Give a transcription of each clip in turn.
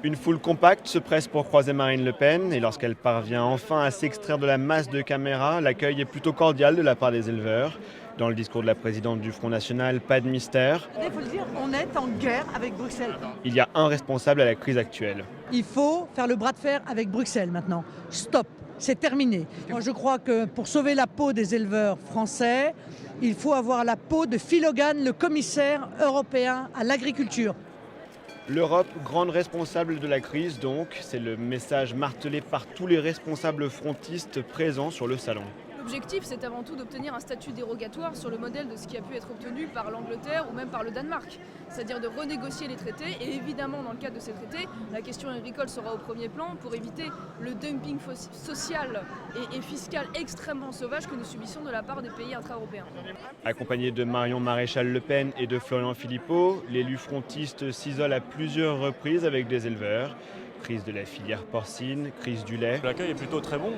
Une foule compacte se presse pour croiser Marine Le Pen et lorsqu'elle parvient enfin à s'extraire de la masse de caméras, l'accueil est plutôt cordial de la part des éleveurs. Dans le discours de la présidente du Front National, pas de mystère. Il faut le dire, on est en guerre avec Bruxelles. Il y a un responsable à la crise actuelle. Il faut faire le bras de fer avec Bruxelles maintenant. Stop, c'est terminé. Moi, je crois que pour sauver la peau des éleveurs français, il faut avoir la peau de Phil Hogan, le commissaire européen à l'agriculture. L'Europe, grande responsable de la crise donc, c'est le message martelé par tous les responsables frontistes présents sur le salon. L'objectif, c'est avant tout d'obtenir un statut dérogatoire sur le modèle de ce qui a pu être obtenu par l'Angleterre ou même par le Danemark. C'est-à-dire de renégocier les traités et évidemment dans le cadre de ces traités, la question agricole sera au premier plan pour éviter le dumping social et fiscal extrêmement sauvage que nous subissons de la part des pays intra-européens. Accompagné de Marion Maréchal Le Pen et de Florian Philippot, l'élu frontiste s'isole à plusieurs reprises avec des éleveurs. Crise de la filière porcine, crise du lait. L'accueil est plutôt très bon.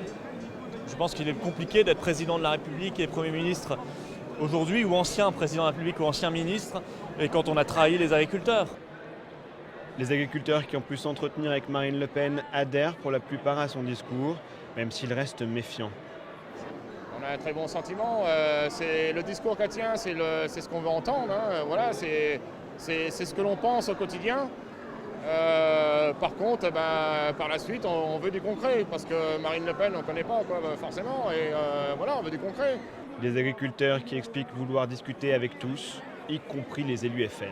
Je pense qu'il est compliqué d'être président de la République et Premier ministre aujourd'hui, ou ancien président de la République ou ancien ministre, et quand on a trahi les agriculteurs. Les agriculteurs qui ont pu s'entretenir avec Marine Le Pen adhèrent pour la plupart à son discours, même s'ils restent méfiants. On a un très bon sentiment, c'est le discours qu'elle tient, c'est ce qu'on veut entendre, hein. Voilà, c'est ce que l'on pense au quotidien. Par contre, par la suite, on veut du concret, parce que Marine Le Pen, on ne connaît pas forcément, et voilà, on veut du concret. Des agriculteurs qui expliquent vouloir discuter avec tous, y compris les élus FN.